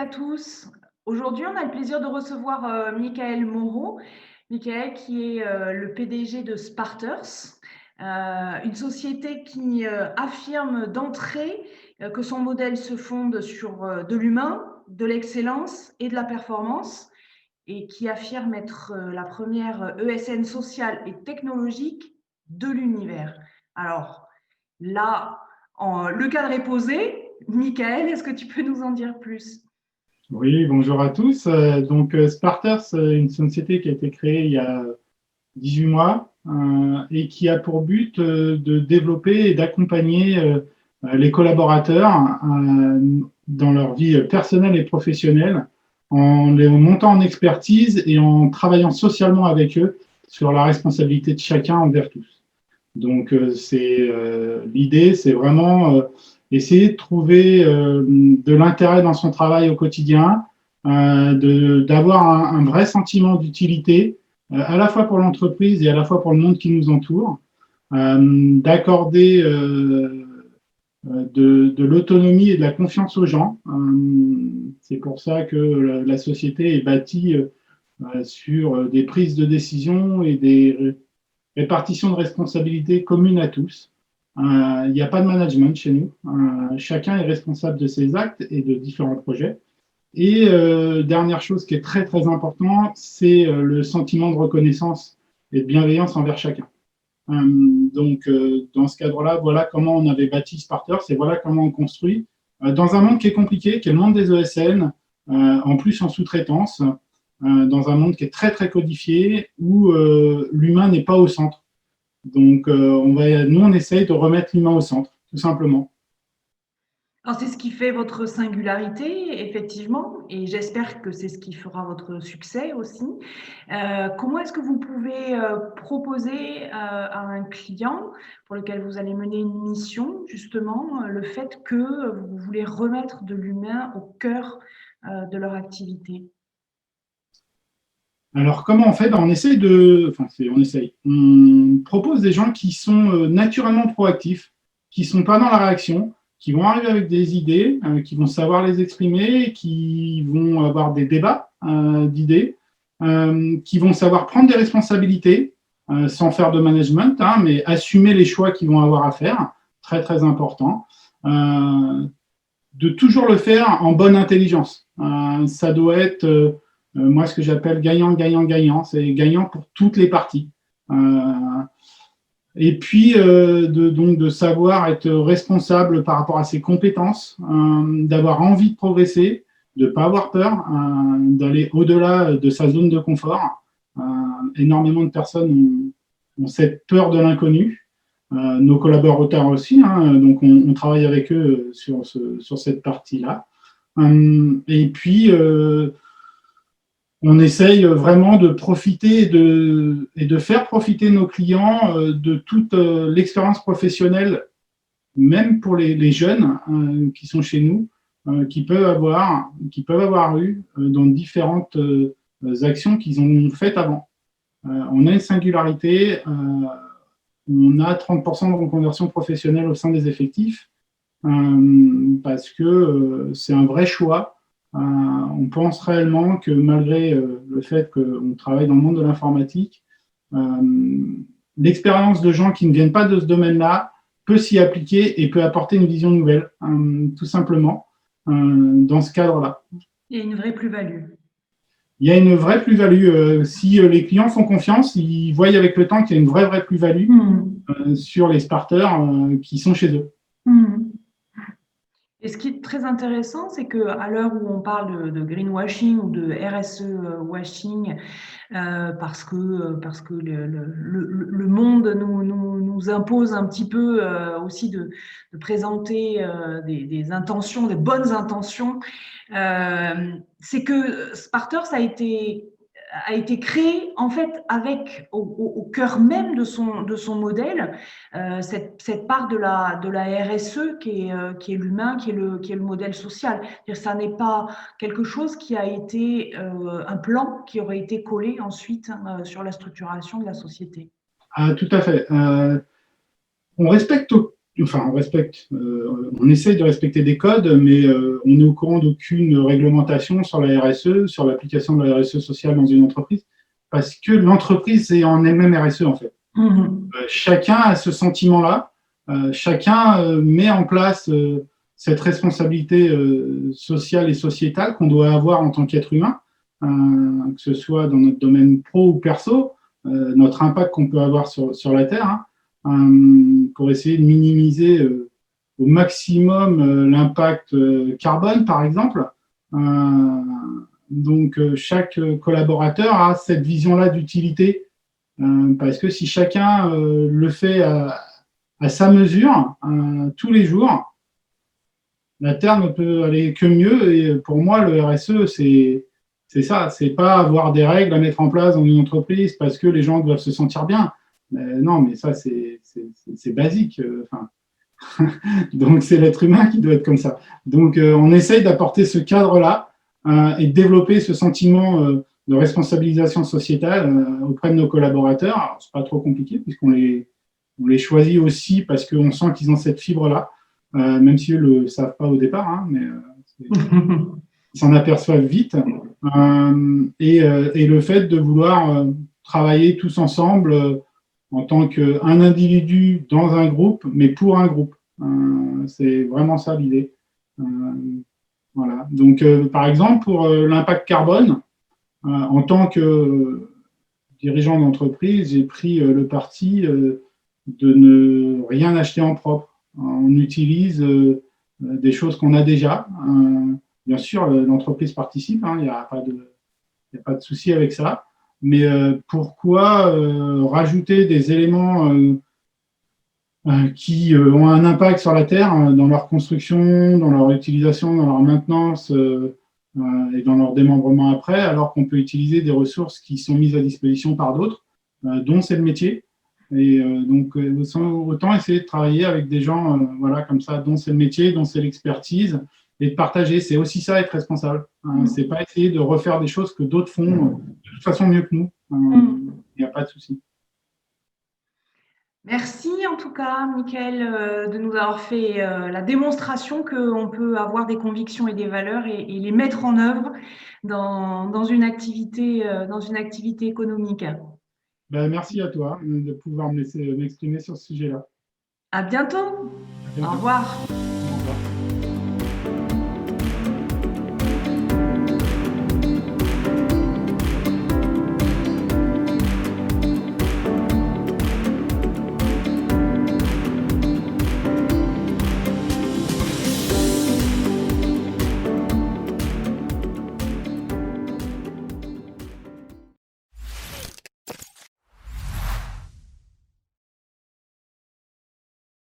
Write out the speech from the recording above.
à tous. Aujourd'hui, on a le plaisir de recevoir Michael Moreau. Michael qui est le PDG de Sparters, une société qui affirme d'entrée que son modèle se fonde sur de l'humain, de l'excellence et de la performance, et qui affirme être la première ESN sociale et technologique de l'univers. Alors là, le cadre est posé. Michael, est-ce que tu peux nous en dire plus? Oui, bonjour à tous. Sparters, une société qui a été créée il y a 18 mois et qui a pour but de développer et d'accompagner les collaborateurs dans leur vie personnelle et professionnelle en les montant en expertise et en travaillant socialement avec eux sur la responsabilité de chacun envers tous. L'idée, c'est vraiment essayer de trouver de l'intérêt dans son travail au quotidien, d'avoir un vrai sentiment d'utilité, à la fois pour l'entreprise et à la fois pour le monde qui nous entoure, d'accorder de l'autonomie et de la confiance aux gens. C'est pour ça que la société est bâtie sur des prises de décision et des répartitions de responsabilités communes à tous. Il n'y a pas de management chez nous. Chacun est responsable de ses actes et de différents projets. Et dernière chose qui est très très importante, c'est le sentiment de reconnaissance et de bienveillance envers chacun. Dans ce cadre-là, voilà comment on avait bâti Sparters et voilà comment on construit. Dans un monde qui est compliqué, qui est le monde des ESN, en plus en sous-traitance, dans un monde qui est très très codifié, où l'humain n'est pas au centre. Nous, on essaye de remettre l'humain au centre, tout simplement. Alors, c'est ce qui fait votre singularité, effectivement, et j'espère que c'est ce qui fera votre succès aussi. Comment est-ce que vous pouvez proposer à un client pour lequel vous allez mener une mission, justement, le fait que vous voulez remettre de l'humain au cœur de leur activité? Alors, comment on fait? On essaye de. Enfin, on essaye. On propose des gens qui sont naturellement proactifs, qui ne sont pas dans la réaction, qui vont arriver avec des idées, qui vont savoir les exprimer, qui vont avoir des débats d'idées, qui vont savoir prendre des responsabilités sans faire de management, mais assumer les choix qu'ils vont avoir à faire, très très important. De toujours le faire en bonne intelligence. Ça doit être moi, ce que j'appelle gagnant, gagnant, gagnant, c'est gagnant pour toutes les parties. Et puis, donc, de savoir être responsable par rapport à ses compétences, d'avoir envie de progresser, de ne pas avoir peur, d'aller au-delà de sa zone de confort. Énormément de personnes ont cette peur de l'inconnu. Nos collaborateurs aussi, donc on travaille avec eux sur cette partie-là. Et puis, on essaye vraiment de profiter et de faire profiter nos clients de toute l'expérience professionnelle, même pour les jeunes qui sont chez nous, qui peuvent avoir eu dans différentes actions qu'ils ont faites avant. On a une singularité, on a 30% de reconversion professionnelle au sein des effectifs, parce que c'est un vrai choix. On pense réellement que malgré le fait qu'on travaille dans le monde de l'informatique, l'expérience de gens qui ne viennent pas de ce domaine-là peut s'y appliquer et peut apporter une vision nouvelle, tout simplement, dans ce cadre-là. Il y a une vraie plus-value. Il y a une vraie plus-value. Si les clients font confiance, ils voient avec le temps qu'il y a une vraie plus-value sur les starters qui sont chez eux. Et ce qui est très intéressant, c'est qu'à l'heure où on parle de greenwashing ou de RSE washing, parce que le monde nous impose un petit peu aussi de présenter des intentions, des bonnes intentions, c'est que Sparters a été créé en fait avec au cœur même de son modèle cette part de la RSE qui est l'humain, qui est le modèle social. Ça n'est pas quelque chose qui a été un plan qui aurait été collé ensuite sur la structuration de la société. Ah, tout à fait. On respecte enfin, on respecte, on essaye de respecter des codes, mais on est au courant d'aucune réglementation sur la RSE, sur l'application de la RSE sociale dans une entreprise, parce que l'entreprise est en elle-même RSE, en fait. Chacun a ce sentiment-là, chacun met en place cette responsabilité sociale et sociétale qu'on doit avoir en tant qu'être humain, que ce soit dans notre domaine pro ou perso, notre impact qu'on peut avoir sur la Terre, pour essayer de minimiser au maximum l'impact carbone, par exemple. Donc, chaque collaborateur a cette vision-là d'utilité, parce que si chacun le fait à sa mesure, tous les jours, la Terre ne peut aller que mieux. Et pour moi, le RSE, c'est ça. C'est pas avoir des règles à mettre en place dans une entreprise parce que les gens doivent se sentir bien. Non, mais ça, c'est basique. Donc, c'est l'être humain qui doit être comme ça. Donc, on essaye d'apporter ce cadre-là et de développer ce sentiment de responsabilisation sociétale auprès de nos collaborateurs. Ce n'est pas trop compliqué puisqu'on les choisit aussi parce qu'on sent qu'ils ont cette fibre-là, même si eux ne le savent pas au départ, mais ils s'en aperçoivent vite. Et le fait de vouloir travailler tous ensemble en tant qu'un individu dans un groupe, mais pour un groupe. C'est vraiment ça l'idée. Voilà. Donc, par exemple, pour l'impact carbone, en tant que dirigeant d'entreprise, j'ai pris le parti de ne rien acheter en propre. On utilise des choses qu'on a déjà. Bien sûr, l'entreprise participe, il n'y a pas de souci avec ça. Mais pourquoi rajouter des éléments qui ont un impact sur la Terre dans leur construction, dans leur utilisation, dans leur maintenance et dans leur démembrement après, alors qu'on peut utiliser des ressources qui sont mises à disposition par d'autres, dont c'est le métier. Et donc, autant essayer de travailler avec des gens voilà, comme ça, dont c'est le métier, dont c'est l'expertise, et de partager. C'est aussi ça, être responsable. C'est pas essayer de refaire des choses que d'autres font de toute façon mieux que nous. Il n'y a pas de souci. Merci en tout cas, Mickaël, de nous avoir fait la démonstration qu'on peut avoir des convictions et des valeurs et les mettre en œuvre dans une activité économique. Ben, merci à toi de pouvoir me laisser m'exprimer sur ce sujet-là. À bientôt. À bientôt. Au revoir.